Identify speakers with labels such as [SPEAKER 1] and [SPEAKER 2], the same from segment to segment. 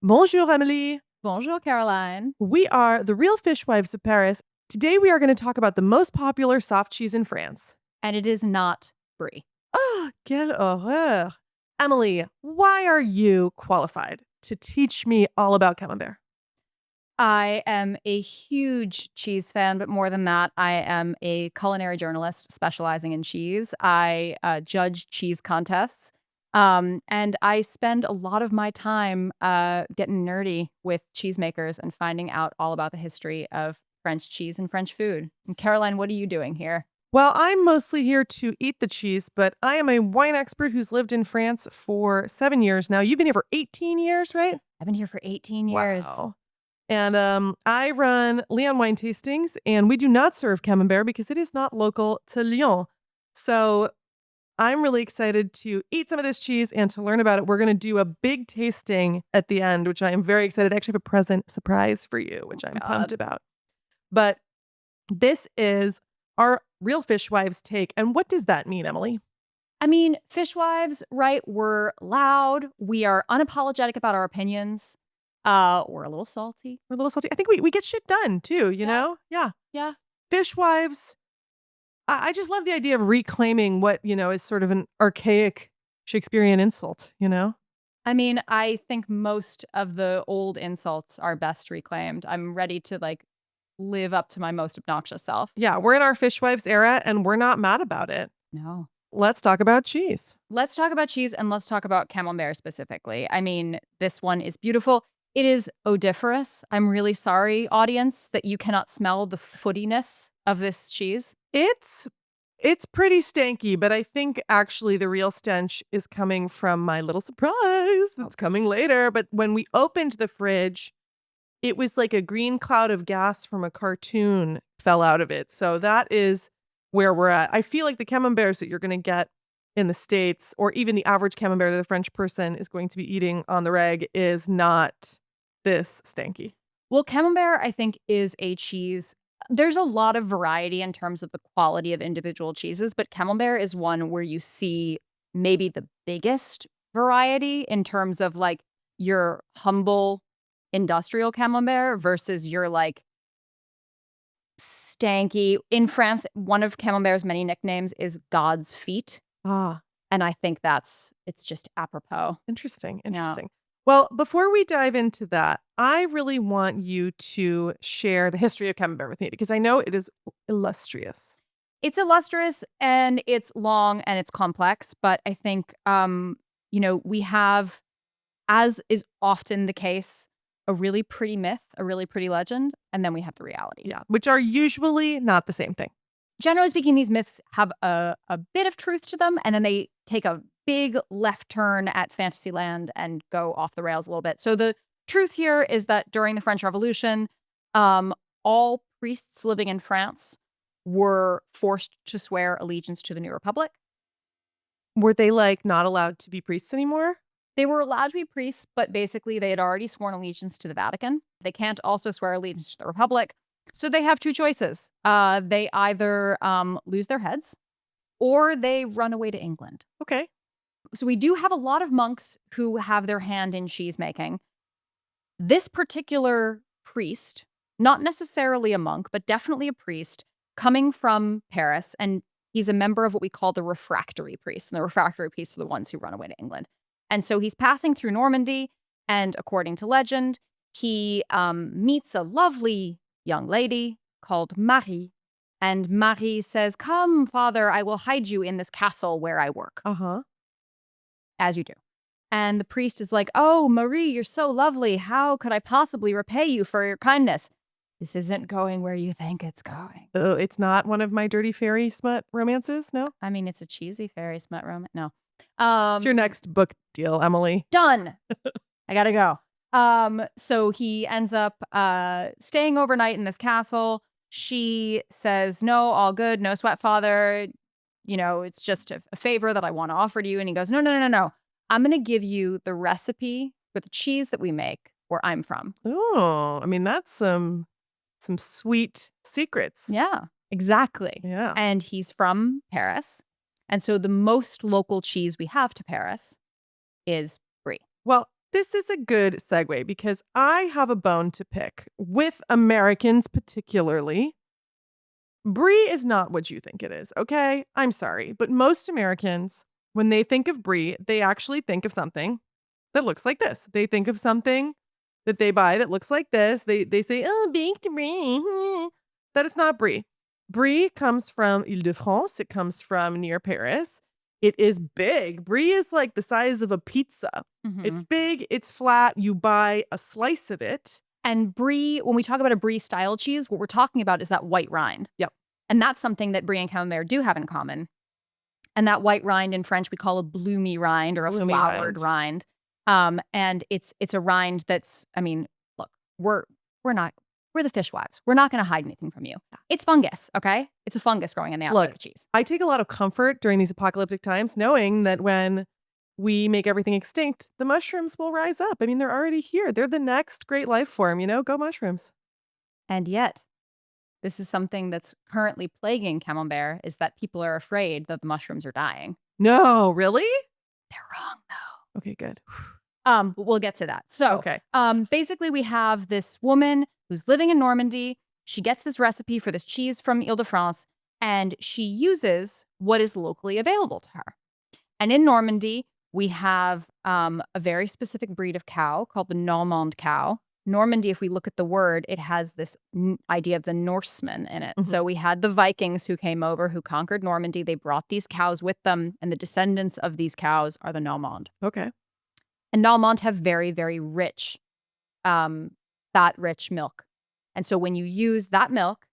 [SPEAKER 1] Bonjour, Emily.
[SPEAKER 2] Bonjour, Caroline.
[SPEAKER 1] We are the real Fishwives of Paris. Today we are going to talk about the most popular soft cheese in France.
[SPEAKER 2] And it is not brie.
[SPEAKER 1] Ah, quelle horreur. Emily, why are you qualified to teach me all about Camembert?
[SPEAKER 2] I am a huge cheese fan, but more than that, I am a culinary journalist specializing in cheese. I judge cheese contests, and I spend a lot of my time getting nerdy with cheesemakers and finding out all about the history of French cheese and French food. And Caroline, what are you doing here?
[SPEAKER 1] Well, I'm mostly here to eat the cheese, but I am a wine expert who's lived in France for 7 years now. You've been here for 18 years, right?
[SPEAKER 2] I've been here for 18 years.
[SPEAKER 1] Wow. And I run Lyon Wine Tastings, and we do not serve Camembert because it is not local to Lyon. So I'm really excited to eat some of this cheese and to learn about it. We're going to do a big tasting at the end, which I am very excited. I actually have a present surprise for you, which I'm pumped about. But this is our real Fishwives take. And what does that mean, Emily?
[SPEAKER 2] I mean, Fishwives, right? We're loud. We are unapologetic about our opinions. We're a little salty.
[SPEAKER 1] We're a little salty. I think we get shit done too, you know? Yeah.
[SPEAKER 2] Yeah.
[SPEAKER 1] Fishwives. I just love the idea of reclaiming what, is sort of an archaic Shakespearean insult,
[SPEAKER 2] I mean, I think most of the old insults are best reclaimed. I'm ready to live up to my most obnoxious self.
[SPEAKER 1] Yeah, we're in our Fishwives era and we're not mad about it.
[SPEAKER 2] No.
[SPEAKER 1] Let's talk about cheese.
[SPEAKER 2] Let's talk about cheese and let's talk about Camembert specifically. I mean, this one is beautiful. It is odoriferous. I'm really sorry, audience, that you cannot smell the footiness of this cheese.
[SPEAKER 1] It's pretty stanky, but I think actually the real stench is coming from my little surprise that's coming later. But when we opened the fridge, it was like a green cloud of gas from a cartoon fell out of it. So that is where we're at. I feel like the Camemberts that you're going to get in the States, or even the average Camembert that a French person is going to be eating on the reg, is not this stanky.
[SPEAKER 2] Well, Camembert, I think, is a cheese. There's a lot of variety in terms of the quality of individual cheeses, but Camembert is one where you see maybe the biggest variety in terms of your humble industrial Camembert versus your stanky. In France, one of Camembert's many nicknames is God's feet.
[SPEAKER 1] Ah.
[SPEAKER 2] And I think it's just apropos.
[SPEAKER 1] Interesting.
[SPEAKER 2] Yeah.
[SPEAKER 1] Well, before we dive into that, I really want you to share the history of Camembert with me because I know it is illustrious.
[SPEAKER 2] It's illustrious and it's long and it's complex, but I think, we have, as is often the case, a really pretty myth, a really pretty legend, and then we have the reality.
[SPEAKER 1] Yeah, which are usually not the same thing.
[SPEAKER 2] Generally speaking, these myths have a bit of truth to them, and then they take a big left turn at Fantasyland and go off the rails a little bit. So the truth here is that during the French Revolution, all priests living in France were forced to swear allegiance to the new republic.
[SPEAKER 1] Were they not allowed to be priests anymore?
[SPEAKER 2] They were allowed to be priests, but basically they had already sworn allegiance to the Vatican. They can't also swear allegiance to the republic. So they have two choices. They either lose their heads or they run away to England.
[SPEAKER 1] Okay.
[SPEAKER 2] So we do have a lot of monks who have their hand in cheese making. This particular priest, not necessarily a monk, but definitely a priest, coming from Paris, and he's a member of what we call the refractory priests. And the refractory priests are the ones who run away to England. And so he's passing through Normandy, and according to legend, he meets a lovely young lady called Marie. And Marie says, "Come, father, I will hide you in this castle where I work."
[SPEAKER 1] Uh-huh.
[SPEAKER 2] As you do. And the priest is like, "Oh, Marie, you're so lovely. How could I possibly repay you for your kindness? This isn't going where you think it's going."
[SPEAKER 1] Oh, it's not one of my dirty fairy smut romances, no?
[SPEAKER 2] I mean, it's a cheesy fairy smut romance. No.
[SPEAKER 1] It's your next book deal, Emily.
[SPEAKER 2] Done. I gotta go. So he ends up staying overnight in this castle. She says, "No, all good. No sweat, father. It's just a favor that I want to offer to you." And he goes, No. I'm going to give you the recipe for the cheese that we make where I'm from.
[SPEAKER 1] Oh, I mean, that's some sweet secrets.
[SPEAKER 2] Yeah, exactly.
[SPEAKER 1] Yeah.
[SPEAKER 2] And he's from Paris. And so the most local cheese we have to Paris is brie.
[SPEAKER 1] Well, this is a good segue because I have a bone to pick with Americans particularly. Brie is not what you think it is, okay? I'm sorry, but most Americans, when they think of brie, they actually think of something that looks like this. They think of something that they buy that looks like this. They say, "Oh, baked brie." That is not brie. Brie comes from Île-de-France. It comes from near Paris. It is big. Brie is like the size of a pizza. It's big, it's flat. You buy a slice of it.
[SPEAKER 2] And brie, when we talk about a brie style cheese, what we're talking about is that white rind.
[SPEAKER 1] Yep.
[SPEAKER 2] And that's something that brie and camembert do have in common. And that white rind in French we call a bloomy rind or a
[SPEAKER 1] Bloomy
[SPEAKER 2] flowered rind. And it's a rind that's, I mean, look, we're the fishwives. We're not going to hide anything from you. It's fungus, okay? It's a fungus growing on the outside of cheese.
[SPEAKER 1] I take a lot of comfort during these apocalyptic times knowing that when we make everything extinct, the mushrooms will rise up. I mean, they're already here. They're the next great life form, go mushrooms.
[SPEAKER 2] And yet, this is something that's currently plaguing Camembert is that people are afraid that the mushrooms are dying.
[SPEAKER 1] No, really?
[SPEAKER 2] They're wrong, though.
[SPEAKER 1] Okay, good.
[SPEAKER 2] But we'll get to that. So,
[SPEAKER 1] Okay.
[SPEAKER 2] Basically, we have this woman who's living in Normandy. She gets this recipe for this cheese from Île-de-France, and she uses what is locally available to her. And in Normandy, we have a very specific breed of cow called the Normand cow. Normandy, if we look at the word, it has this idea of the Norsemen in it. So we had the Vikings who came over, who conquered Normandy. They brought these cows with them, and the descendants of these cows are the Normand.
[SPEAKER 1] Okay.
[SPEAKER 2] And Normand have very, very rich, fat-rich milk. And so when you use that milk,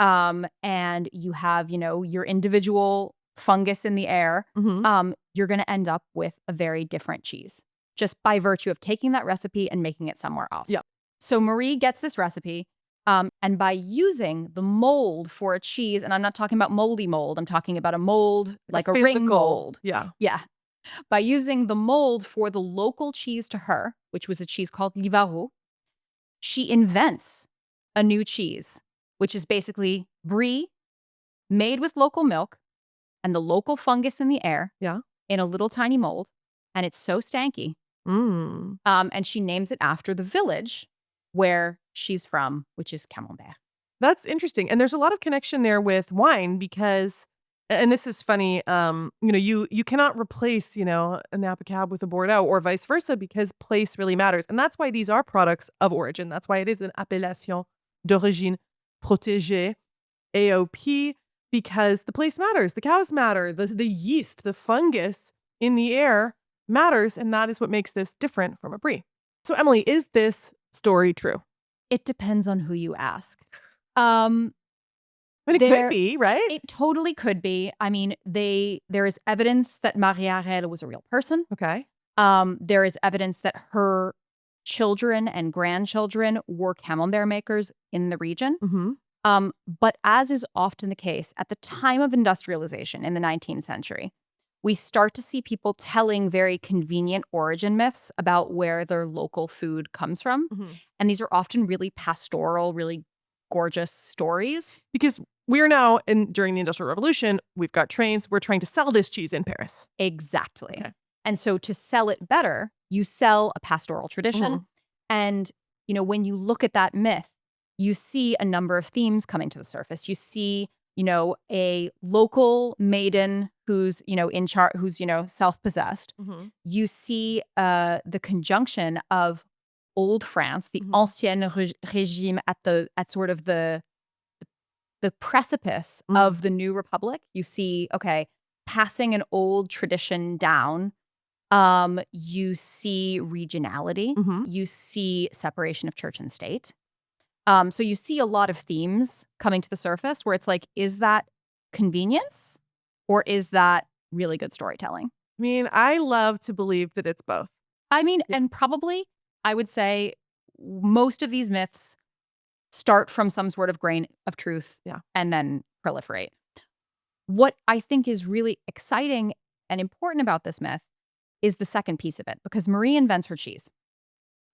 [SPEAKER 2] and you have, your individual fungus in the air, you're going to end up with a very different cheese just by virtue of taking that recipe and making it somewhere else.
[SPEAKER 1] Yep.
[SPEAKER 2] So Marie gets this recipe, and by using the mold for a cheese, and I'm not talking about moldy mold, I'm talking about a mold like a ring mold.
[SPEAKER 1] Yeah.
[SPEAKER 2] Yeah. By using the mold for the local cheese to her, which was a cheese called Livarot, she invents a new cheese, which is basically brie made with local milk and the local fungus in the air in a little tiny mold. And it's so stanky. And she names it after the village where she's from, which is Camembert.
[SPEAKER 1] That's interesting. And there's a lot of connection there with wine because, and this is funny, you cannot replace, a Napa Cab with a Bordeaux or vice versa because place really matters. And that's why these are products of origin. That's why it is an appellation d'origine protégée, AOP, because the place matters. The cows matter. The yeast, the fungus in the air matters. And that is what makes this different from a brie. So Emily, is this story true?
[SPEAKER 2] It depends on who you ask.
[SPEAKER 1] But it could be, right?
[SPEAKER 2] It totally could be. I mean, there is evidence that Marie Harel was a real person.
[SPEAKER 1] Okay.
[SPEAKER 2] There is evidence that her children and grandchildren were Camembert makers in the region. But as is often the case, at the time of industrialization in the 19th century, we start to see people telling very convenient origin myths about where their local food comes from. And these are often really pastoral, really gorgeous stories.
[SPEAKER 1] Because we're now, during the Industrial Revolution, we've got trains. We're trying to sell this cheese in Paris.
[SPEAKER 2] Exactly.
[SPEAKER 1] Okay.
[SPEAKER 2] And so to sell it better, you sell a pastoral tradition. And, when you look at that myth, you see a number of themes coming to the surface. You see, a local maiden who's, in charge, who's, self-possessed. You see the conjunction of old France, the ancien régime at sort of the precipice of the new republic. You see, passing an old tradition down. You see regionality. You see separation of church and state. So you see a lot of themes coming to the surface where it's like, is that convenience or is that really good storytelling?
[SPEAKER 1] I mean, I love to believe that it's both.
[SPEAKER 2] I mean, and probably I would say most of these myths start from some sort of grain of truth and then proliferate. What I think is really exciting and important about this myth is the second piece of it, because Marie invents her cheese.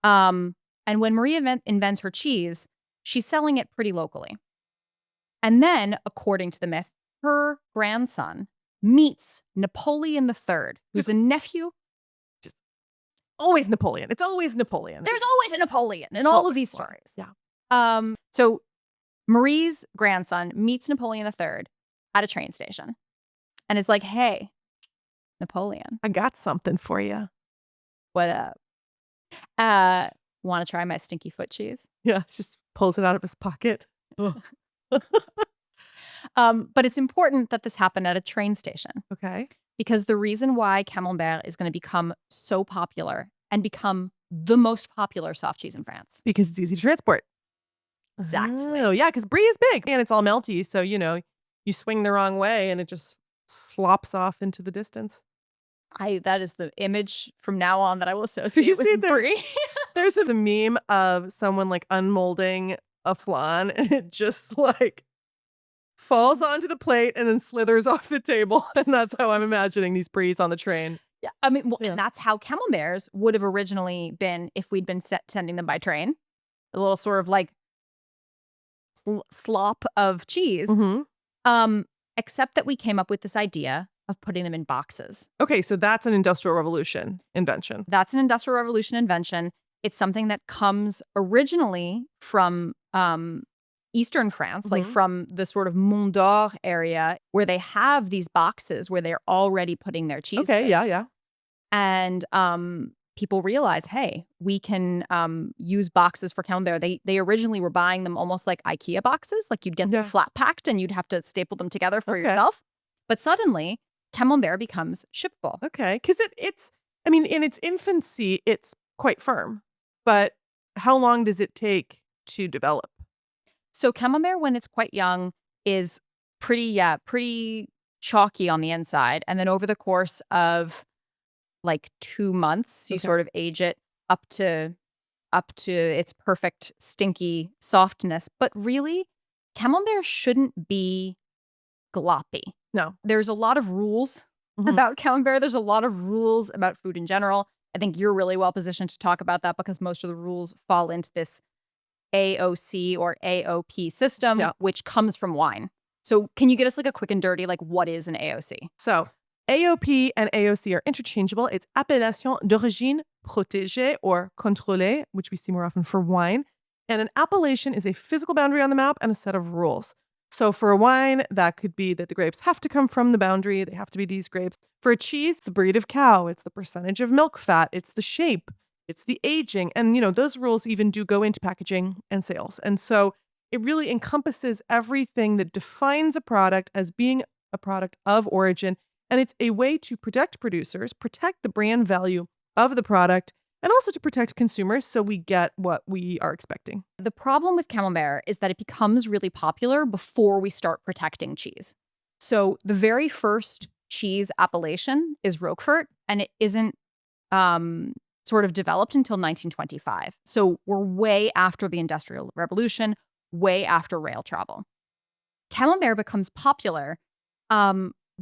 [SPEAKER 2] And when Marie invents her cheese, she's selling it pretty locally. And then, according to the myth, her grandson meets Napoleon III, who's the nephew.
[SPEAKER 1] always Napoleon. It's always Napoleon.
[SPEAKER 2] There's always a Napoleon in all of these stories.
[SPEAKER 1] Yeah.
[SPEAKER 2] So Marie's grandson meets Napoleon III at a train station and is like, hey, Napoleon,
[SPEAKER 1] I got something for you.
[SPEAKER 2] what up? Want to try my stinky foot cheese?
[SPEAKER 1] Yeah, just pulls it out of his pocket.
[SPEAKER 2] But it's important that this happened at a train station
[SPEAKER 1] Okay.
[SPEAKER 2] because the reason why Camembert is going to become so popular and become the most popular soft cheese in France.
[SPEAKER 1] Because it's easy to transport.
[SPEAKER 2] Exactly.
[SPEAKER 1] Oh, yeah, because brie is big and it's all melty. So, you know, you swing the wrong way and it just slops off into the distance.
[SPEAKER 2] That is the image from now on that I will associate
[SPEAKER 1] You
[SPEAKER 2] with
[SPEAKER 1] see,
[SPEAKER 2] brie.
[SPEAKER 1] There's a meme of someone like unmolding a flan and it just like falls onto the plate and then slithers off the table. And that's how I'm imagining these bries on the train.
[SPEAKER 2] Yeah, I mean,
[SPEAKER 1] Yeah.
[SPEAKER 2] and that's how Camemberts would have originally been if we'd been sending them by train. A little sort of like slop of cheese.
[SPEAKER 1] Mm-hmm.
[SPEAKER 2] Except that we came up with this idea of putting them in boxes.
[SPEAKER 1] Okay, so that's an Industrial Revolution invention.
[SPEAKER 2] That's an Industrial Revolution invention. It's something that comes originally from Eastern France, like from the sort of Mont d'Or area, where they have these boxes where they're already putting their cheeses.
[SPEAKER 1] Okay, yeah.
[SPEAKER 2] And people realize, hey, we can use boxes for Camembert. They originally were buying them almost like IKEA boxes, like you'd get them flat packed and you'd have to staple them together for yourself. But suddenly, Camembert becomes shippable.
[SPEAKER 1] Okay, because it's, I mean, in its infancy, it's quite firm. But how long does it take to develop?
[SPEAKER 2] So Camembert, when it's quite young, is pretty chalky on the inside. And then over the course of like 2 months, you sort of age it up to its perfect stinky softness. But really, Camembert shouldn't be gloppy.
[SPEAKER 1] No.
[SPEAKER 2] There's a lot of rules about Camembert. There's a lot of rules about food in general. I think you're really well positioned to talk about that because most of the rules fall into this AOC or AOP system, which comes from wine. So can you get us like a quick and dirty, like what is an AOC?
[SPEAKER 1] So AOP and AOC are interchangeable. It's Appellation d'origine protégée or contrôlée, which we see more often for wine. And an appellation is a physical boundary on the map and a set of rules. So for a wine, that could be that the grapes have to come from the boundary. They have to be these grapes. For a cheese, it's the breed of cow. It's the percentage of milk fat. It's the shape. It's the aging. And, you know, those rules even do go into packaging and sales. And so it really encompasses everything that defines a product as being a product of origin. And it's a way to protect producers, protect the brand value of the product, and also to protect consumers so we get what we are expecting.
[SPEAKER 2] The problem with Camembert is that it becomes really popular before we start protecting cheese. So the very first cheese appellation is Roquefort, and it isn't sort of developed until 1925. So we're way after the Industrial Revolution, way after rail travel. Camembert becomes popular,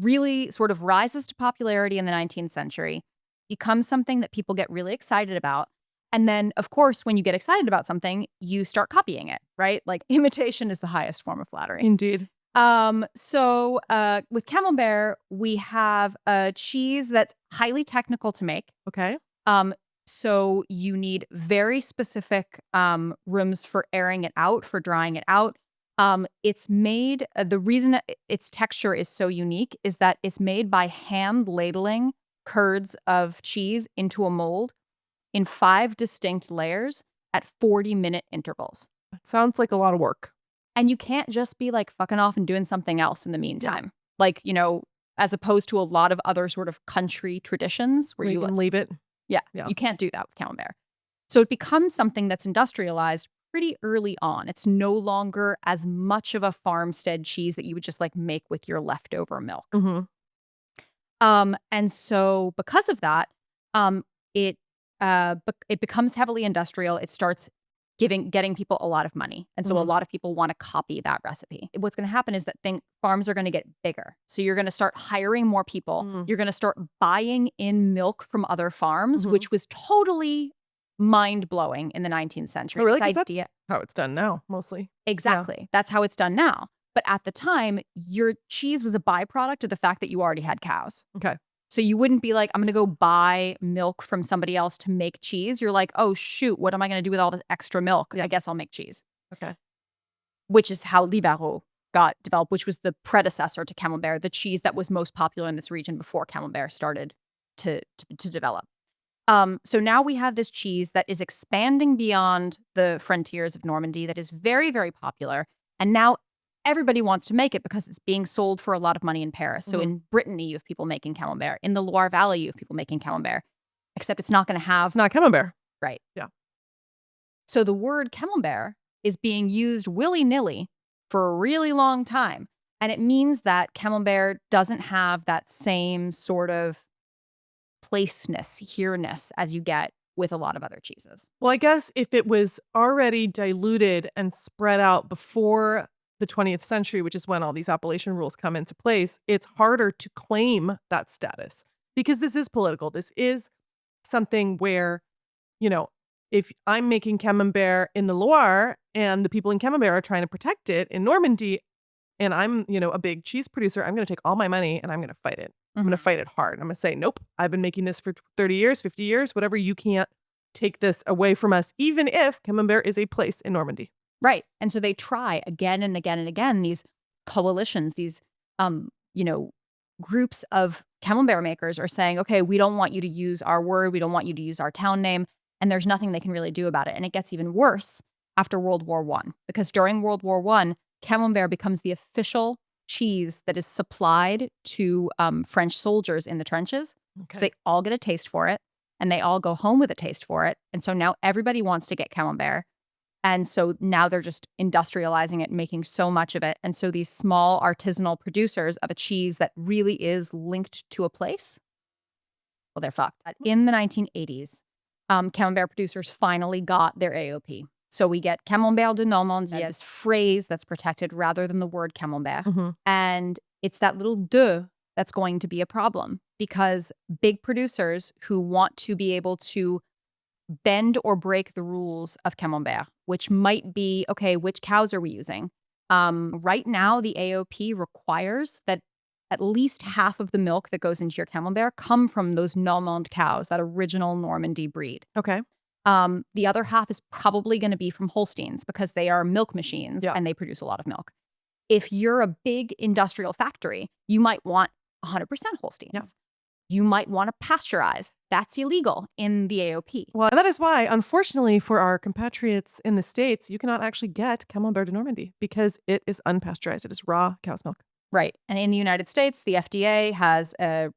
[SPEAKER 2] really sort of rises to popularity in the 19th century, becomes something that people get really excited about. And then, of course, when you get excited about something, you start copying it, right? Like imitation is the highest form of flattery.
[SPEAKER 1] Indeed.
[SPEAKER 2] So with Camembert, we have a cheese that's highly technical to make.
[SPEAKER 1] Okay.
[SPEAKER 2] So you need very specific rooms for airing it out, for drying it out. It's made, the reason that its texture is so unique is that it's made by hand ladling curds of cheese into a mold in 5 distinct layers at 40-minute intervals.
[SPEAKER 1] That sounds like a lot of work.
[SPEAKER 2] And you can't just be like fucking off and doing something else in the meantime. Like, you know, as opposed to a lot of other sort of country traditions where
[SPEAKER 1] you can leave it.
[SPEAKER 2] Yeah, you can't do that with Camembert. So it becomes something that's industrialized pretty early on. It's no longer as much of a farmstead cheese that you would just like make with your leftover milk. And so because of that, it becomes heavily industrial. It starts getting people a lot of money. And so a lot of people want to copy that recipe. What's going to happen is that farms are going to get bigger. So you're going to start hiring more people. You're going to start buying in milk from other farms, which was totally mind-blowing in the 19th century.
[SPEAKER 1] Oh, really?
[SPEAKER 2] This
[SPEAKER 1] 'Cause
[SPEAKER 2] idea.
[SPEAKER 1] that's how it's done now, mostly.
[SPEAKER 2] Exactly. Yeah. That's how it's done now. But at the time, your cheese was a byproduct of the fact that you already had cows.
[SPEAKER 1] Okay.
[SPEAKER 2] So you wouldn't be like, I'm going to go buy milk from somebody else to make cheese. You're like, oh, shoot, what am I going to do with all this extra milk? I guess I'll make cheese.
[SPEAKER 1] Okay.
[SPEAKER 2] Which is how Livarot got developed, which was the predecessor to Camembert, the cheese that was most popular in this region before Camembert started to develop. So now we have this cheese that is expanding beyond the frontiers of Normandy that is very, very popular. And now everybody wants to make it because it's being sold for a lot of money in Paris. So in Brittany, you have people making Camembert. In the Loire Valley, you have people making Camembert. Except it's not going to have...
[SPEAKER 1] It's not Camembert.
[SPEAKER 2] Right.
[SPEAKER 1] Yeah.
[SPEAKER 2] So the word Camembert is being used willy-nilly for a really long time. And it means that Camembert doesn't have that same sort of placeness, here-ness as you get with a lot of other cheeses.
[SPEAKER 1] Well, I guess if it was already diluted and spread out before the 20th century, which is when all these appellation rules come into place, it's harder to claim that status because this is political. This is something where, you know, if I'm making Camembert in the Loire and the people in Camembert are trying to protect it in Normandy and I'm, you know, a big cheese producer, I'm going to take all my money and I'm going to fight it. I'm going to fight it hard. I'm going to say, nope, I've been making this for 30 years, 50 years, whatever. You can't take this away from us, even if Camembert is a place in Normandy.
[SPEAKER 2] Right. And so they try again and again and again, these coalitions, these, you know, groups of Camembert makers are saying, okay, we don't want you to use our word. We don't want you to use our town name. And there's nothing they can really do about it. And it gets even worse after World War I, because during World War I, Camembert becomes the official cheese that is supplied to French soldiers in the trenches. Okay. So they all get a taste for it and they all go home with a taste for it. And so now everybody wants to get Camembert. And so now they're just industrializing it, making so much of it. And so these small artisanal producers of a cheese that really is linked to a place, well, they're fucked. In the 1980s, Camembert producers finally got their AOP. So we get Camembert de Normandie, this phrase that's protected rather than the word Camembert. And it's that little de that's going to be a problem because big producers who want to be able to bend or break the rules of Camembert, which might be, okay, which cows are we using? Right now, the AOP requires that at least half of the milk that goes into your Camembert come from those Normand cows, that original Normandy breed.
[SPEAKER 1] Okay.
[SPEAKER 2] The other half is probably going to be from Holsteins because they are milk machines and they produce a lot of milk. If you're a big industrial factory, you might want 100% Holsteins. Yeah. You might want to pasteurize. That's illegal in the AOP.
[SPEAKER 1] Well, that is why, unfortunately, for our compatriots in the States, you cannot actually get Camembert de Normandy because it is unpasteurized. It is raw cow's milk.
[SPEAKER 2] Right. And in the United States, the FDA has a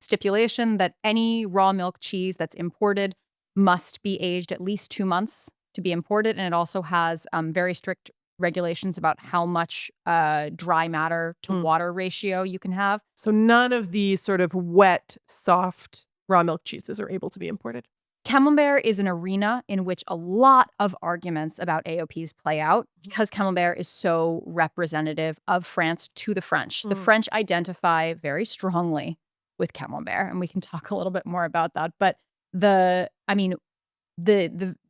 [SPEAKER 2] stipulation that any raw milk cheese that's imported must be aged at least 2 months to be imported. And it also has very strict regulations about how much dry matter to water ratio you can have.
[SPEAKER 1] So none of these sort of wet, soft raw milk cheeses are able to be imported.
[SPEAKER 2] Camembert is an arena in which a lot of arguments about AOPs play out because Camembert is so representative of France to the French. The French identify very strongly with Camembert, and we can talk a little bit more about that. But the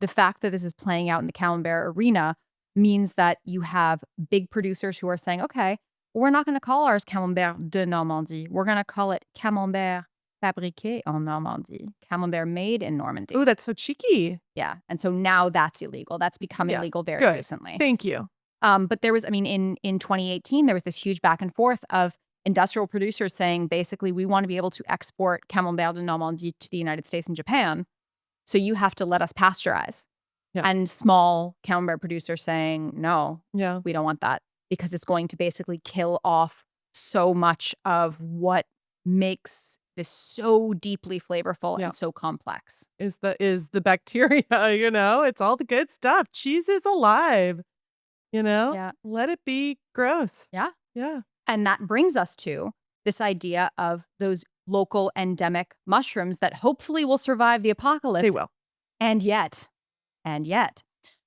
[SPEAKER 2] fact that this is playing out in the Camembert arena means that you have big producers who are saying, okay, we're not going to call ours Camembert de Normandie. We're going to call it Camembert fabriqué en Normandie. Camembert made in Normandy.
[SPEAKER 1] Oh, that's so cheeky.
[SPEAKER 2] Yeah. And so now that's illegal. That's become illegal very recently.
[SPEAKER 1] Thank you.
[SPEAKER 2] But there was, in 2018, there was this huge back and forth of industrial producers saying, basically, we want to be able to export Camembert de Normandie to the United States and Japan. So you have to let us pasteurize. Yeah. And small Camembert producers saying, no, we don't want that because it's going to basically kill off so much of what makes this so deeply flavorful and so complex.
[SPEAKER 1] Is the bacteria, it's all the good stuff. Cheese is alive, let it be gross.
[SPEAKER 2] Yeah.
[SPEAKER 1] Yeah.
[SPEAKER 2] And that brings us to this idea of those local endemic mushrooms that hopefully will survive the apocalypse.
[SPEAKER 1] They will.
[SPEAKER 2] And yet.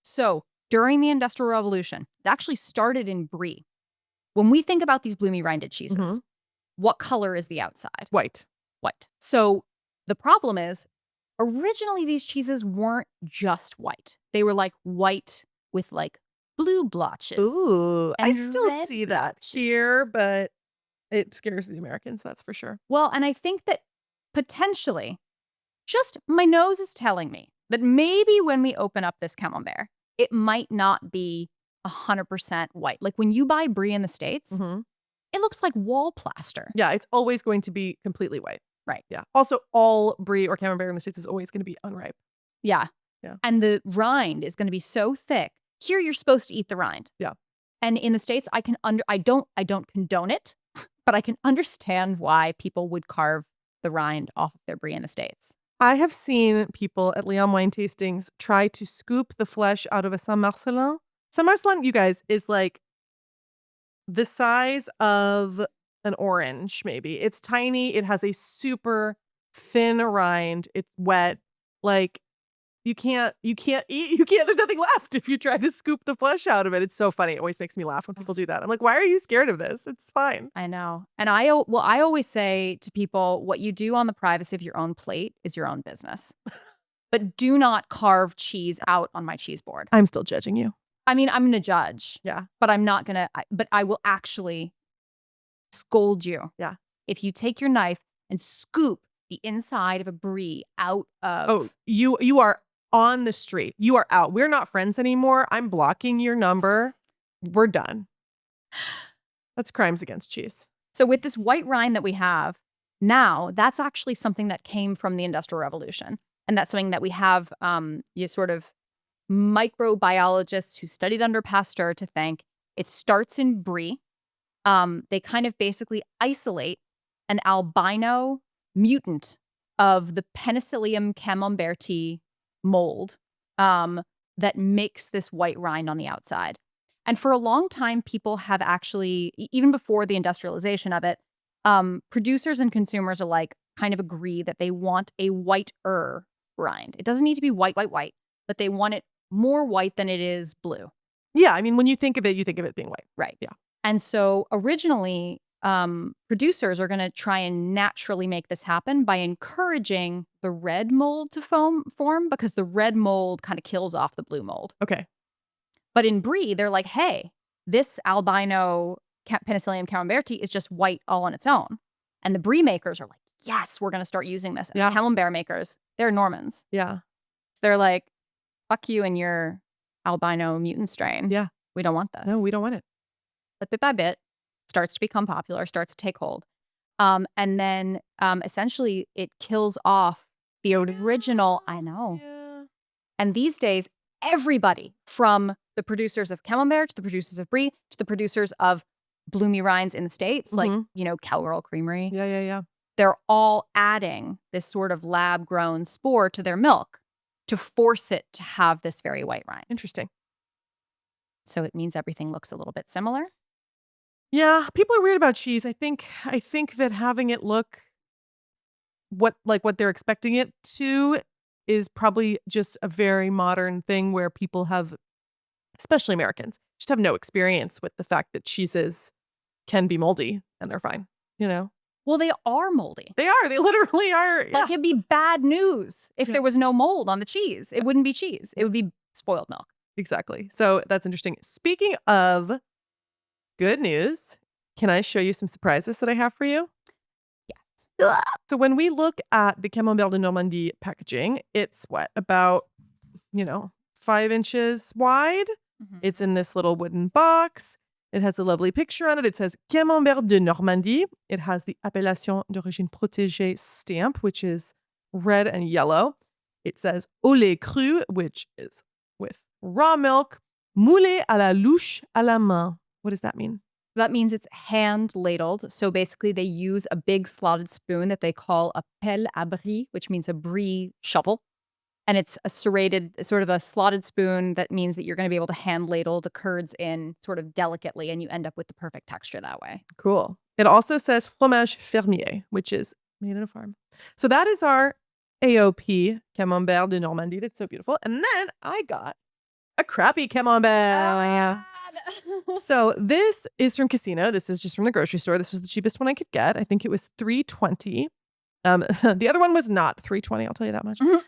[SPEAKER 2] So during the Industrial Revolution, it actually started in Brie. When we think about these bloomy rinded cheeses, what color is the outside?
[SPEAKER 1] White.
[SPEAKER 2] So the problem is, originally these cheeses weren't just white. They were like white with like blue blotches.
[SPEAKER 1] Ooh, I still see that here, but It scares the Americans, that's for sure.
[SPEAKER 2] Well, and I think that potentially, just my nose is telling me that maybe when we open up this Camembert, it might not be 100% white. Like when you buy brie in the States, it looks like wall plaster.
[SPEAKER 1] Yeah, it's always going to be completely white.
[SPEAKER 2] Right.
[SPEAKER 1] Yeah. Also, all brie or Camembert in the States is always going to be unripe.
[SPEAKER 2] Yeah.
[SPEAKER 1] Yeah.
[SPEAKER 2] And the rind is going to be so thick. Here, you're supposed to eat the rind.
[SPEAKER 1] Yeah.
[SPEAKER 2] And in the States, I don't condone it, but I can understand why people would carve the rind off of their brie in the States.
[SPEAKER 1] I have seen people at Lyon wine tastings try to scoop the flesh out of a Saint-Marcellin. Saint-Marcellin, you guys, is like the size of an orange, maybe. It's tiny. It has a super thin rind. It's wet. Like you can't eat. There's nothing left if you try to scoop the flesh out of it. It's so funny. It always makes me laugh when people do that. I'm like, why are you scared of this? It's fine.
[SPEAKER 2] I know. And I always say to people, what you do on the privacy of your own plate is your own business. But do not carve cheese out on my cheese board.
[SPEAKER 1] I'm still judging you.
[SPEAKER 2] I mean, I'm going to judge.
[SPEAKER 1] Yeah.
[SPEAKER 2] But I'm not going to, but I will actually scold you.
[SPEAKER 1] Yeah.
[SPEAKER 2] If you take your knife and scoop the inside of a brie out of.
[SPEAKER 1] Oh, you are on the street. You are out. We're not friends anymore. I'm blocking your number. We're done. That's crimes against cheese.
[SPEAKER 2] So with this white rind that we have now, that's actually something that came from the Industrial Revolution. And that's something that we have you sort of microbiologists who studied under Pasteur to thank. It starts in brie. They kind of basically isolate an albino mutant of the Penicillium camemberti mold that makes this white rind on the outside. And for a long time, people have actually, even before the industrialization of it, producers and consumers alike kind of agree that they want a whiter rind. It doesn't need to be white, but they want it more white than it is blue.
[SPEAKER 1] Yeah, I mean, when you think of it being white.
[SPEAKER 2] Right.
[SPEAKER 1] Yeah.
[SPEAKER 2] And so originally, producers are going to try and naturally make this happen by encouraging the red mold to form because the red mold kind of kills off the blue mold.
[SPEAKER 1] Okay.
[SPEAKER 2] But in brie, they're like, hey, this albino Penicillium camemberti is just white all on its own. And the brie makers are like, yes, we're going to start using this. And the Camembert makers, they're Normans.
[SPEAKER 1] Yeah.
[SPEAKER 2] They're like, fuck you and your albino mutant strain.
[SPEAKER 1] Yeah.
[SPEAKER 2] We don't want this.
[SPEAKER 1] No, we don't want it.
[SPEAKER 2] But bit by bit, starts to become popular, starts to take hold. And then essentially it kills off the original, I know.
[SPEAKER 1] Yeah.
[SPEAKER 2] And these days, everybody from the producers of Camembert to the producers of brie to the producers of bloomy rinds in the States, like, Cowgirl Creamery.
[SPEAKER 1] Yeah.
[SPEAKER 2] They're all adding this sort of lab-grown spore to their milk to force it to have this very white rind.
[SPEAKER 1] Interesting.
[SPEAKER 2] So it means everything looks a little bit similar.
[SPEAKER 1] Yeah, people are weird about cheese. I think that having it look what they're expecting it to is probably just a very modern thing where people have, especially Americans, just have no experience with the fact that cheeses can be moldy and they're fine,
[SPEAKER 2] Well, they are moldy.
[SPEAKER 1] They are. They literally are.
[SPEAKER 2] Like it'd be bad news if there was no mold on the cheese. It wouldn't be cheese. It would be spoiled milk.
[SPEAKER 1] Exactly. So that's interesting. Speaking of good news, can I show you some surprises that I have for you?
[SPEAKER 2] Yes.
[SPEAKER 1] So when we look at the Camembert de Normandie packaging, it's about 5 inches wide.
[SPEAKER 2] Mm-hmm.
[SPEAKER 1] It's in this little wooden box. It has a lovely picture on it. It says Camembert de Normandie. It has the Appellation d'origine protégée stamp, which is red and yellow. It says au lait cru, which is with raw milk, moulé à la louche à la main. What does that mean?
[SPEAKER 2] That means it's hand ladled. So basically they use a big slotted spoon that they call a pelle à brie, which means a brie shovel. And it's a serrated, sort of a slotted spoon that means that you're going to be able to hand ladle the curds in sort of delicately and you end up with the perfect texture that way.
[SPEAKER 1] Cool. It also says fromage fermier, which is made in a farm. So that is our AOP Camembert de Normandie. That's so beautiful. And then I got a crappy Camembert.
[SPEAKER 2] Oh my God.
[SPEAKER 1] So this is from Casino. This is just from the grocery store. This was the cheapest one I could get. I think it was $3.20. The other one was not $3.20. I'll tell you that much.
[SPEAKER 2] Mm-hmm.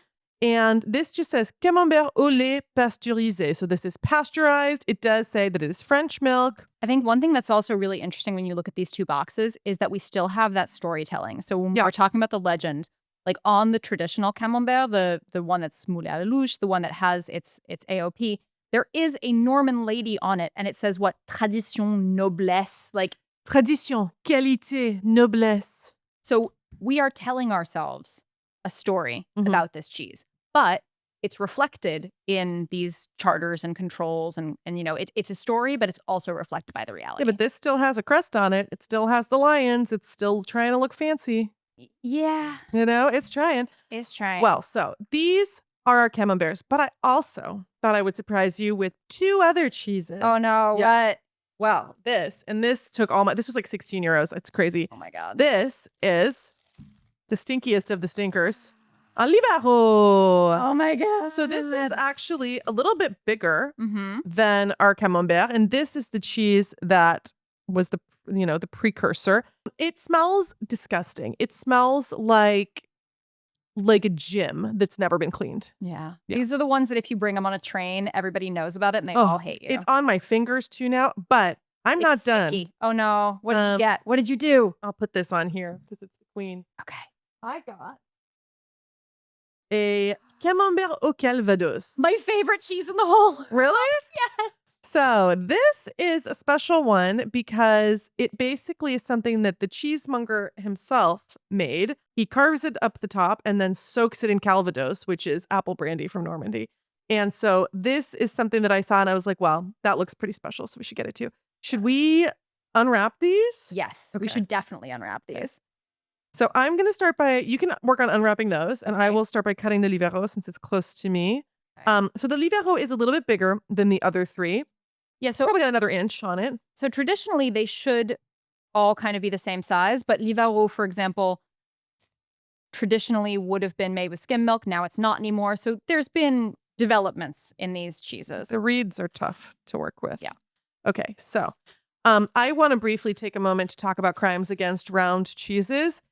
[SPEAKER 1] And this just says Camembert au lait pasteurisé. So this is pasteurized. It does say that it is French milk.
[SPEAKER 2] I think one thing that's also really interesting when you look at these two boxes is that we still have that storytelling. So when we're talking about the legend, like on the traditional Camembert, the one that's moulé à la louche, the one that has its AOP, there is a Norman lady on it, and it says what? Tradition, noblesse, like
[SPEAKER 1] Tradition, qualité, noblesse.
[SPEAKER 2] So we are telling ourselves a story about this cheese, but it's reflected in these charters and controls, and you know, it's a story, but it's also reflected by the reality.
[SPEAKER 1] Yeah, but this still has a crest on it. It still has the lions. It's still trying to look fancy.
[SPEAKER 2] Yeah.
[SPEAKER 1] You know, it's trying.
[SPEAKER 2] It's trying.
[SPEAKER 1] Well, so these are our Camemberts, but I also thought I would surprise you with 2 other cheeses.
[SPEAKER 2] Oh no, what?
[SPEAKER 1] Well, this took this was like 16 euros. It's crazy.
[SPEAKER 2] Oh my God.
[SPEAKER 1] This is the stinkiest of the stinkers. Olivero.
[SPEAKER 2] Oh my God.
[SPEAKER 1] So this is actually a little bit bigger than our Camembert. And this is the cheese that was the precursor. It smells disgusting. It smells like a gym that's never been cleaned.
[SPEAKER 2] Yeah. These are the ones that if you bring them on a train, everybody knows about it and they all hate you.
[SPEAKER 1] It's on my fingers too now, but I'm not
[SPEAKER 2] sticky.
[SPEAKER 1] done.
[SPEAKER 2] Oh no. What did you get? What did you do?
[SPEAKER 1] I'll put this on here because it's the queen.
[SPEAKER 2] Okay.
[SPEAKER 1] I got a Camembert au Calvados.
[SPEAKER 2] My favorite cheese in the whole.
[SPEAKER 1] Really?
[SPEAKER 2] Yes.
[SPEAKER 1] So this is a special one because it basically is something that the cheesemonger himself made. He carves it up the top and then soaks it in Calvados, which is apple brandy from Normandy. And so this is something that I saw and I was like, well, that looks pretty special, so we should get it too. Should we unwrap these?
[SPEAKER 2] Yes. We should definitely unwrap these.
[SPEAKER 1] So I'm going to start by, you can work on unwrapping those, and I will start by cutting the Livero since it's close to me. So the Livero is a little bit bigger than the other 3.
[SPEAKER 2] Yeah,
[SPEAKER 1] so probably got another inch on it.
[SPEAKER 2] So traditionally, they should all kind of be the same size, but Livero, for example, traditionally would have been made with skim milk. Now it's not anymore. So there's been developments in these cheeses.
[SPEAKER 1] The reeds are tough to work with.
[SPEAKER 2] Yeah.
[SPEAKER 1] Okay, so I want to briefly take a moment to talk about crimes against round cheeses.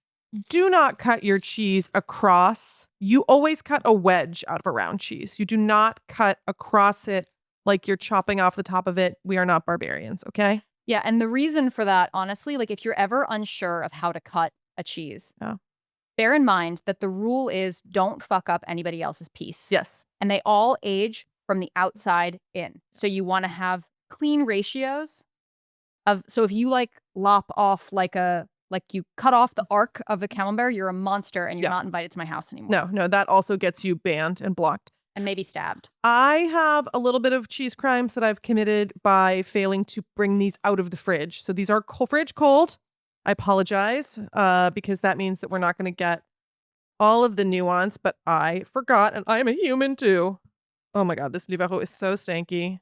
[SPEAKER 1] Do not cut your cheese across. You always cut a wedge out of a round cheese. You do not cut across it like you're chopping off the top of it. We are not barbarians, okay?
[SPEAKER 2] Yeah, and the reason for that, honestly, like if you're ever unsure of how to cut a cheese, bear in mind that the rule is don't fuck up anybody else's piece.
[SPEAKER 1] Yes.
[SPEAKER 2] And they all age from the outside in. So you want to have clean ratios so if you like lop off like you cut off the arc of a Camembert, you're a monster and you're not invited to my house anymore.
[SPEAKER 1] No, that also gets you banned and blocked.
[SPEAKER 2] And maybe stabbed.
[SPEAKER 1] I have a little bit of cheese crimes that I've committed by failing to bring these out of the fridge. So these are fridge cold. I apologize because that means that we're not going to get all of the nuance, but I forgot and I'm a human too. Oh my God, this Livero is so stanky.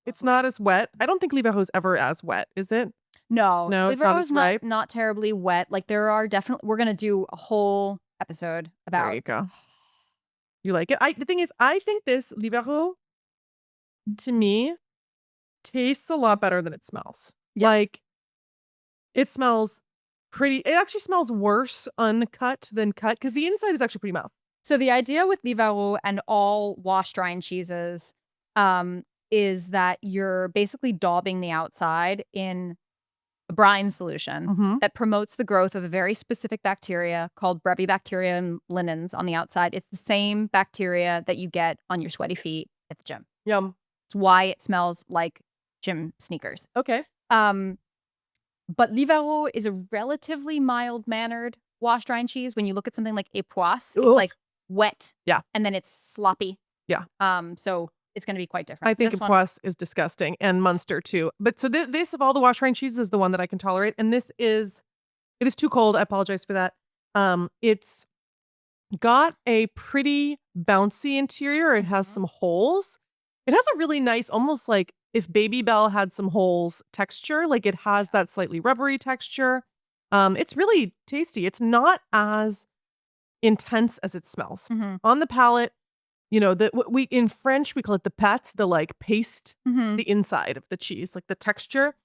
[SPEAKER 1] It's not as wet. I don't think Livero is ever as wet, is it?
[SPEAKER 2] No,
[SPEAKER 1] it's not as ripe.
[SPEAKER 2] Not terribly wet. Like there are definitely, we're going to do a whole episode about.
[SPEAKER 1] There you go. You like it? The thing is, I think this Livero, to me, tastes a lot better than it smells.
[SPEAKER 2] Yeah.
[SPEAKER 1] Like, it smells it actually smells worse uncut than cut because the inside is actually pretty mild.
[SPEAKER 2] So the idea with Livero and all wash-drying cheeses is that you're basically daubing the outside in a brine solution that promotes the growth of a very specific bacteria called Brevibacterium linens on the outside. It's the same bacteria that you get on your sweaty feet at the gym.
[SPEAKER 1] Yum.
[SPEAKER 2] It's why it smells like gym sneakers.
[SPEAKER 1] Okay.
[SPEAKER 2] But Livero is a relatively mild-mannered wash-drying cheese. When you look at something like Époisse, it's like wet.
[SPEAKER 1] Yeah.
[SPEAKER 2] And then it's sloppy.
[SPEAKER 1] Yeah.
[SPEAKER 2] So it's going to be quite different.
[SPEAKER 1] I think Époisse is disgusting, and Munster too. But so this of all the wash-drying cheeses is the one that I can tolerate, and it is too cold. I apologize for that. It's got a pretty bouncy interior. It has some holes. It has a really nice, almost like if Baby Bell had some holes texture. Like it has that slightly rubbery texture. It's really tasty. It's not as intense as it smells. On the palate, you know, in French, we call it the pâte, the like paste, the inside of the cheese, like the texture.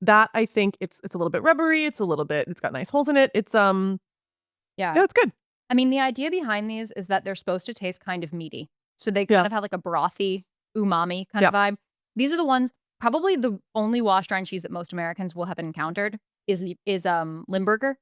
[SPEAKER 1] That I think it's a little bit rubbery. It's got nice holes in it. It's it's good.
[SPEAKER 2] I mean, the idea behind these is that they're supposed to taste kind of meaty. So they
[SPEAKER 1] Yeah.
[SPEAKER 2] kind of have like a brothy, umami kind
[SPEAKER 1] Yeah.
[SPEAKER 2] of vibe. These are the ones, probably the only washed rind cheese that most Americans will have encountered is Limburger.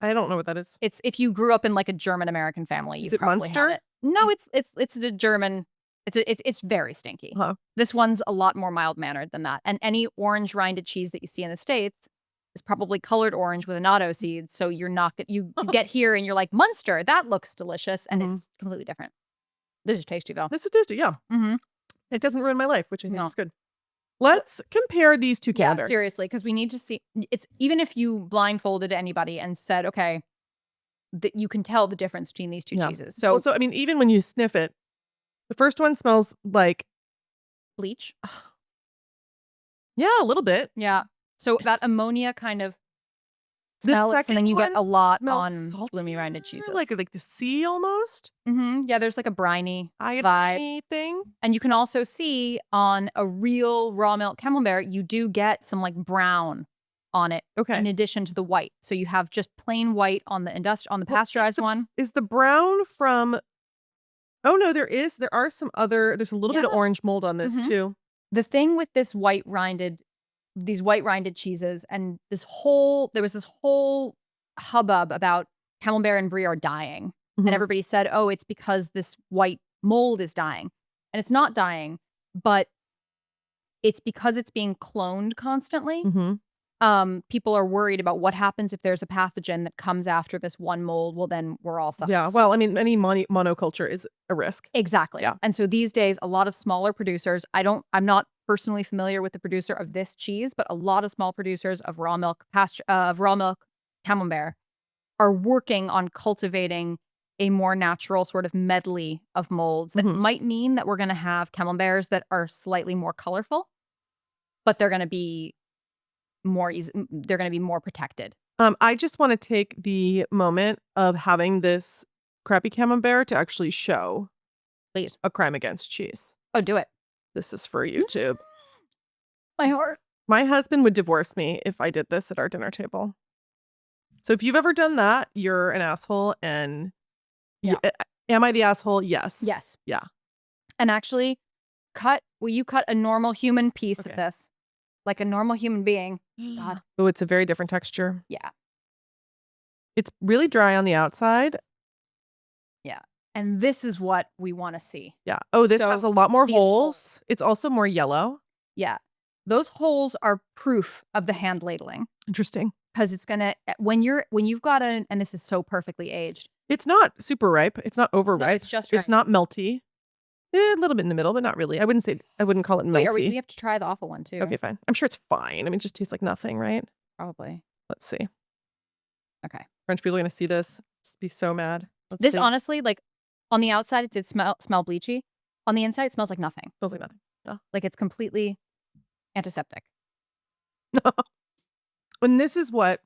[SPEAKER 1] I don't know what that is.
[SPEAKER 2] It's if you grew up in like a German American family,
[SPEAKER 1] Is
[SPEAKER 2] you've
[SPEAKER 1] it
[SPEAKER 2] probably had
[SPEAKER 1] Munster?
[SPEAKER 2] it. No, it's the German. It's very stinky.
[SPEAKER 1] Uh-huh.
[SPEAKER 2] This one's a lot more mild mannered than that. And any orange rinded cheese that you see in the States is probably colored orange with annatto seeds. So you're not you get here and you're like, Munster, that looks delicious, and it's completely different. This is tasty though.
[SPEAKER 1] This is tasty, yeah.
[SPEAKER 2] Mm-hmm.
[SPEAKER 1] It doesn't ruin my life, which I think
[SPEAKER 2] No.
[SPEAKER 1] is good. Let's compare these two
[SPEAKER 2] Yeah,
[SPEAKER 1] camemberts.
[SPEAKER 2] seriously, because we need to see. It's even if you blindfolded anybody and said, okay, that you can tell the difference between these two cheeses. So
[SPEAKER 1] Also, I mean, even when you sniff it, the first one smells like
[SPEAKER 2] bleach.
[SPEAKER 1] Yeah, a little bit.
[SPEAKER 2] Yeah. So that ammonia kind of
[SPEAKER 1] The
[SPEAKER 2] smell, and then you get
[SPEAKER 1] second
[SPEAKER 2] a lot
[SPEAKER 1] smells
[SPEAKER 2] on bloomy rinded
[SPEAKER 1] saltier,
[SPEAKER 2] cheeses.
[SPEAKER 1] like the sea almost.
[SPEAKER 2] Yeah, there's like a briny vibe.
[SPEAKER 1] Iodine thing.
[SPEAKER 2] And you can also see on a real raw milk Camembert, you do get some like brown on it
[SPEAKER 1] Okay.
[SPEAKER 2] in addition to the white. So you have just plain white on the pasteurized one.
[SPEAKER 1] Is the brown from Oh no, there are some other there's a little bit of
[SPEAKER 2] Yeah.
[SPEAKER 1] orange mold on this
[SPEAKER 2] Mhm.
[SPEAKER 1] too.
[SPEAKER 2] The thing with these white rinded cheeses and there was this whole hubbub about Camembert and Brie are dying.
[SPEAKER 1] Mhm.
[SPEAKER 2] And everybody said, oh, it's because this white mold is dying. And it's not dying, but it's because it's being cloned constantly.
[SPEAKER 1] Mhm.
[SPEAKER 2] People are worried about what happens if there's a pathogen that comes after this one mold. Well, then we're all fucked.
[SPEAKER 1] Yeah, well, I mean, any monoculture is a risk.
[SPEAKER 2] Exactly.
[SPEAKER 1] Yeah.
[SPEAKER 2] And so these days, a lot of smaller producers, I'm not personally familiar with the producer of this cheese, but a lot of small producers of raw milk Camembert are working on cultivating a more natural sort of medley of molds that might mean that we're going to have Camemberts that are slightly more colorful, but they're going to be more protected.
[SPEAKER 1] I just want to take the moment of having this crappy Camembert to actually show
[SPEAKER 2] Please.
[SPEAKER 1] a crime against cheese.
[SPEAKER 2] Oh, do it.
[SPEAKER 1] This is for YouTube.
[SPEAKER 2] My heart.
[SPEAKER 1] My husband would divorce me if I did this at our dinner table. So if you've ever done that, you're an asshole. And am I the asshole? Yes.
[SPEAKER 2] Yes.
[SPEAKER 1] Yeah.
[SPEAKER 2] And actually, will you cut a normal human piece of
[SPEAKER 1] Okay.
[SPEAKER 2] this? Like a normal human being. God.
[SPEAKER 1] Oh, it's a very different texture.
[SPEAKER 2] Yeah.
[SPEAKER 1] It's really dry on the outside.
[SPEAKER 2] Yeah. And this is what we want to see.
[SPEAKER 1] Yeah. Oh, this
[SPEAKER 2] So
[SPEAKER 1] has a lot more
[SPEAKER 2] these
[SPEAKER 1] holes. It's also more yellow.
[SPEAKER 2] Yeah. Those holes are proof of the hand ladling.
[SPEAKER 1] Interesting.
[SPEAKER 2] Because it's gonna when you've got and this is so perfectly aged.
[SPEAKER 1] It's not super ripe. It's not overripe.
[SPEAKER 2] No, it's just
[SPEAKER 1] It's
[SPEAKER 2] right.
[SPEAKER 1] not melty. A little bit in the middle, but not really. I wouldn't call it
[SPEAKER 2] Wait,
[SPEAKER 1] melty.
[SPEAKER 2] we have to try the awful one too.
[SPEAKER 1] Okay, fine. I'm sure it's fine. I mean, it just tastes like nothing, right?
[SPEAKER 2] Probably.
[SPEAKER 1] Let's see.
[SPEAKER 2] Okay.
[SPEAKER 1] French people are gonna see this. Just be so mad. Let's
[SPEAKER 2] This
[SPEAKER 1] see.
[SPEAKER 2] honestly, like on the outside, it did smell bleachy. On the inside, it smells like nothing.
[SPEAKER 1] Smells like nothing. No.
[SPEAKER 2] Like it's completely antiseptic.
[SPEAKER 1] And this is what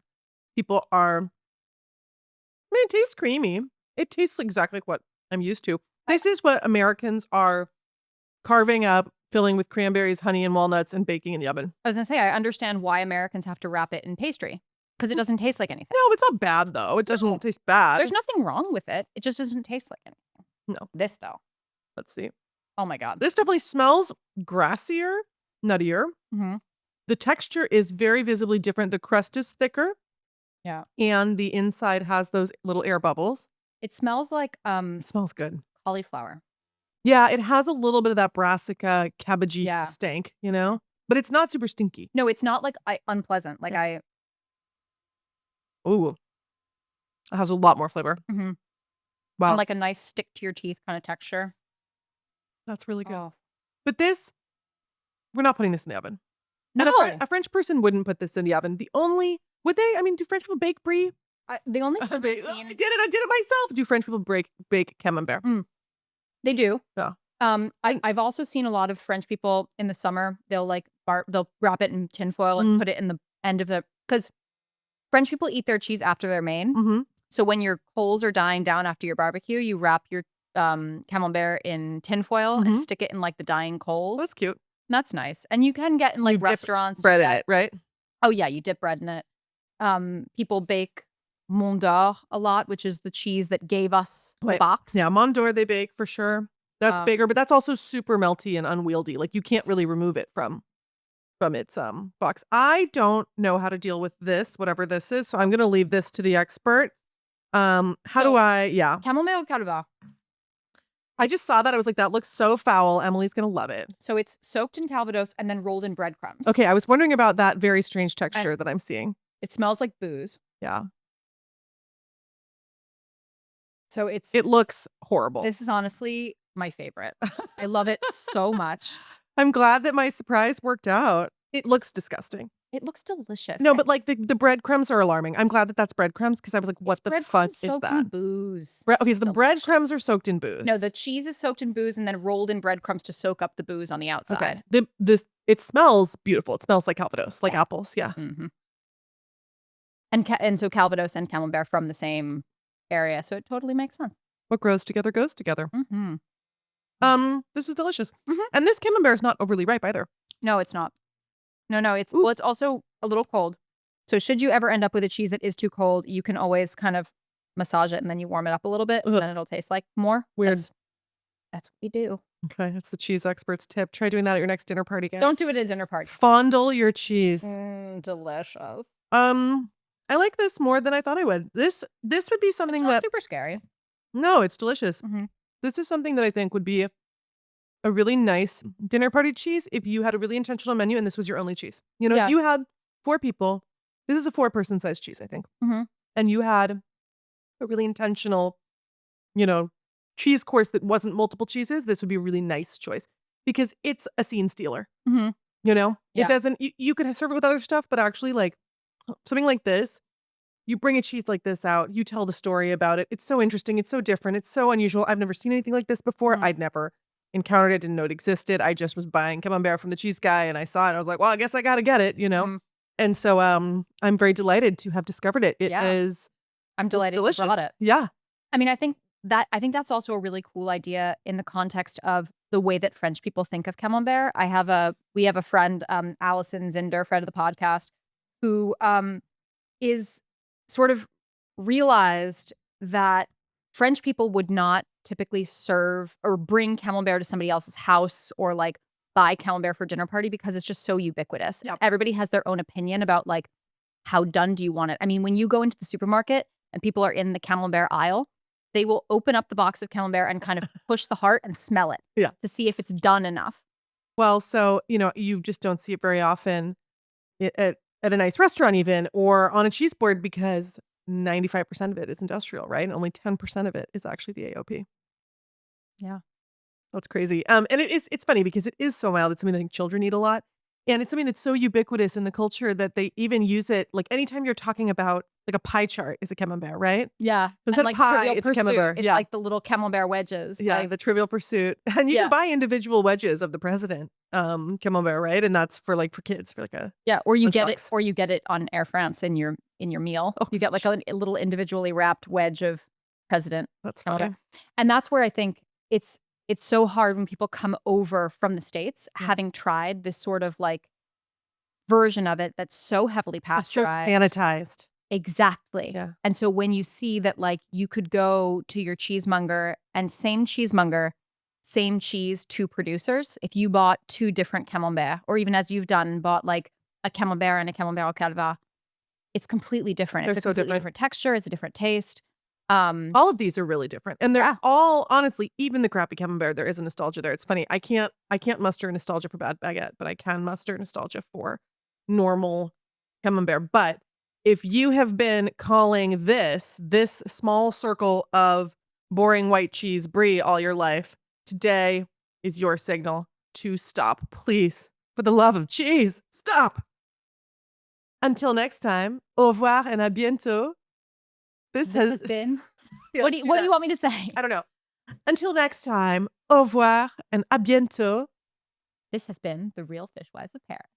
[SPEAKER 1] people are. I mean, it tastes creamy. It tastes exactly like what I'm used to. This is what Americans are carving up, filling with cranberries, honey, and walnuts, and baking in the oven.
[SPEAKER 2] I was gonna say, I understand why Americans have to wrap it in pastry because it doesn't taste like anything.
[SPEAKER 1] No, it's not bad though. It doesn't taste bad.
[SPEAKER 2] There's nothing wrong with it. It just doesn't taste like anything.
[SPEAKER 1] No.
[SPEAKER 2] This though.
[SPEAKER 1] Let's see.
[SPEAKER 2] Oh my God.
[SPEAKER 1] This definitely smells grassier, nuttier.
[SPEAKER 2] Mhm.
[SPEAKER 1] The texture is very visibly different. The crust is thicker.
[SPEAKER 2] Yeah.
[SPEAKER 1] And the inside has those little air bubbles.
[SPEAKER 2] It smells like
[SPEAKER 1] It smells good.
[SPEAKER 2] cauliflower.
[SPEAKER 1] Yeah, it has a little bit of that brassica, cabbagey
[SPEAKER 2] Yeah.
[SPEAKER 1] stank, you know? But it's not super stinky.
[SPEAKER 2] No, it's not like unpleasant. Like
[SPEAKER 1] Ooh. It has a lot more flavor.
[SPEAKER 2] Mhm.
[SPEAKER 1] Wow.
[SPEAKER 2] and like a nice stick to your teeth kind of texture.
[SPEAKER 1] That's really good.
[SPEAKER 2] Oh.
[SPEAKER 1] But this, we're not putting this in the oven.
[SPEAKER 2] No.
[SPEAKER 1] And a French person wouldn't put this in the oven. Would they? I mean, do French people bake brie?
[SPEAKER 2] The only
[SPEAKER 1] I
[SPEAKER 2] time
[SPEAKER 1] did
[SPEAKER 2] I've seen-
[SPEAKER 1] it myself. Do French people bake Camembert?
[SPEAKER 2] They do.
[SPEAKER 1] Yeah.
[SPEAKER 2] I've also seen a lot of French people in the summer. They'll they'll wrap it in tinfoil and put it in the end of because French people eat their cheese after their main.
[SPEAKER 1] Mm-hmm.
[SPEAKER 2] So when your coals are dying down after your barbecue, you wrap your Camembert in tinfoil and stick it in like the dying coals.
[SPEAKER 1] That's cute.
[SPEAKER 2] That's nice. And you can get in like
[SPEAKER 1] You dip
[SPEAKER 2] restaurants
[SPEAKER 1] bread in
[SPEAKER 2] that-
[SPEAKER 1] it, right?
[SPEAKER 2] Oh yeah, you dip bread in it. People bake Mont d'Or a lot, which is the cheese that gave us the box.
[SPEAKER 1] Yeah, Mont d'Or they bake for sure. That's bigger, but that's also super melty and unwieldy. Like you can't really remove it from its box. I don't know how to deal with this, whatever this is, so I'm gonna leave this to the expert. Yeah.
[SPEAKER 2] Camembert au calva.
[SPEAKER 1] I just saw that. I was like, that looks so foul. Emily's gonna love it.
[SPEAKER 2] So it's soaked in Calvados and then rolled in breadcrumbs.
[SPEAKER 1] Okay, I was wondering about that very strange texture that I'm seeing.
[SPEAKER 2] It smells like booze.
[SPEAKER 1] Yeah.
[SPEAKER 2] So
[SPEAKER 1] it looks horrible.
[SPEAKER 2] This is honestly my favorite. I love it so much.
[SPEAKER 1] I'm glad that my surprise worked out. It looks disgusting.
[SPEAKER 2] It looks delicious.
[SPEAKER 1] No, but like the breadcrumbs are alarming. I'm glad that that's breadcrumbs because I was like, what the fuck is
[SPEAKER 2] soaked
[SPEAKER 1] that?
[SPEAKER 2] in booze.
[SPEAKER 1] Okay, so the breadcrumbs are soaked in booze.
[SPEAKER 2] No, the cheese is soaked in booze and then rolled in breadcrumbs to soak up the booze on the outside.
[SPEAKER 1] Okay. It smells beautiful. It smells like Calvados, like apples. Yeah.
[SPEAKER 2] Mm-hmm. And so Calvados and Camembert from the same area, so it totally makes sense.
[SPEAKER 1] What grows together goes together.
[SPEAKER 2] Mm-hmm.
[SPEAKER 1] This is delicious.
[SPEAKER 2] Mm-hmm.
[SPEAKER 1] And this Camembert is not overly ripe either.
[SPEAKER 2] No, it's not. No, it's well, it's also a little cold. So should you ever end up with a cheese that is too cold, you can always kind of massage it and then you warm it up a little bit, and then it'll taste like more.
[SPEAKER 1] Weird.
[SPEAKER 2] That's what we do.
[SPEAKER 1] Okay, that's the cheese expert's tip. Try doing that at your next dinner party, guys.
[SPEAKER 2] Don't do it at a dinner party.
[SPEAKER 1] Fondle your cheese.
[SPEAKER 2] Delicious.
[SPEAKER 1] I like this more than I thought I would. This would be something
[SPEAKER 2] It's not
[SPEAKER 1] that
[SPEAKER 2] super scary.
[SPEAKER 1] No, it's delicious.
[SPEAKER 2] Mm-hmm.
[SPEAKER 1] This is something that I think would be a really nice dinner party cheese if you had a really intentional menu and this was your only cheese. You know, you had 4 people. This is a 4-person size cheese, I think.
[SPEAKER 2] Mm-hmm.
[SPEAKER 1] And you had a really intentional, cheese course that wasn't multiple cheeses. This would be a really nice choice because it's a scene stealer.
[SPEAKER 2] Mm-hmm.
[SPEAKER 1] It doesn't, you could serve it with other stuff, but actually like something like this, you bring a cheese like this out, you tell the story about it. It's so interesting. It's so different. It's so unusual. I've never seen anything like this before. I'd never encountered it, didn't know it existed. I just was buying Camembert from the cheese guy and I saw it. I was like, well, I guess I got to get it, And so I'm very delighted to have discovered it.
[SPEAKER 2] I'm delighted you brought it.
[SPEAKER 1] Yeah.
[SPEAKER 2] I mean, I think that's also a really cool idea in the context of the way that French people think of Camembert. We have a friend, Allison Zinder, friend of the podcast, who is sort of realized that French people would not typically serve or bring Camembert to somebody else's house or like buy Camembert for dinner party because it's just so ubiquitous.
[SPEAKER 1] Yep.
[SPEAKER 2] Everybody has their own opinion about like how done do you want it. I mean, when you go into the supermarket and people are in the Camembert aisle, they will open up the box of Camembert and kind of push the heart and smell it to see if it's done enough.
[SPEAKER 1] Well, so, you just don't see it very often at a nice restaurant even, or on a cheese board because 95% of it is industrial, right? And only 10% of it is actually the AOP.
[SPEAKER 2] Yeah.
[SPEAKER 1] That's crazy. And it's funny because it is so mild. It's something I think children eat a lot. And it's something that's so ubiquitous in the culture that they even use it. Like anytime you're talking about like a pie chart is a Camembert, right?
[SPEAKER 2] Yeah.
[SPEAKER 1] So instead of pie, it's Camembert.
[SPEAKER 2] It's like the little Camembert wedges.
[SPEAKER 1] Yeah,
[SPEAKER 2] like,
[SPEAKER 1] the Trivial Pursuit. And you can buy individual wedges of the president, Camembert, right? And that's for kids, for like a
[SPEAKER 2] or you get it, on Air France in your meal. You get like a little individually wrapped wedge of president.
[SPEAKER 1] That's funny.
[SPEAKER 2] And that's where I think it's so hard when people come over from the States having tried this sort of like version of it that's so heavily pasteurized.
[SPEAKER 1] So sanitized.
[SPEAKER 2] Exactly.
[SPEAKER 1] Yeah.
[SPEAKER 2] And so when you see that like you could go to your cheesemonger and same cheesemonger, same cheese, 2 producers, if you bought 2 different Camembert, or even as you've done, bought like a Camembert and a Camembert au calva, it's completely different. It's a completely different texture. It's a different taste.
[SPEAKER 1] All of these are really different, and they're all honestly, even the crappy Camembert, there is a nostalgia there. It's funny. I can't muster nostalgia for bad baguette, but I can muster nostalgia for normal Camembert. But if you have been calling this small circle of boring white cheese brie all your life, today is your signal to stop. Please, for the love of cheese, stop. Until next time, au revoir and à bientôt. This has
[SPEAKER 2] been. What do you want me to say?
[SPEAKER 1] I don't know. Until next time, au revoir and à bientôt.
[SPEAKER 2] This has been the Real Fishwives of Paris.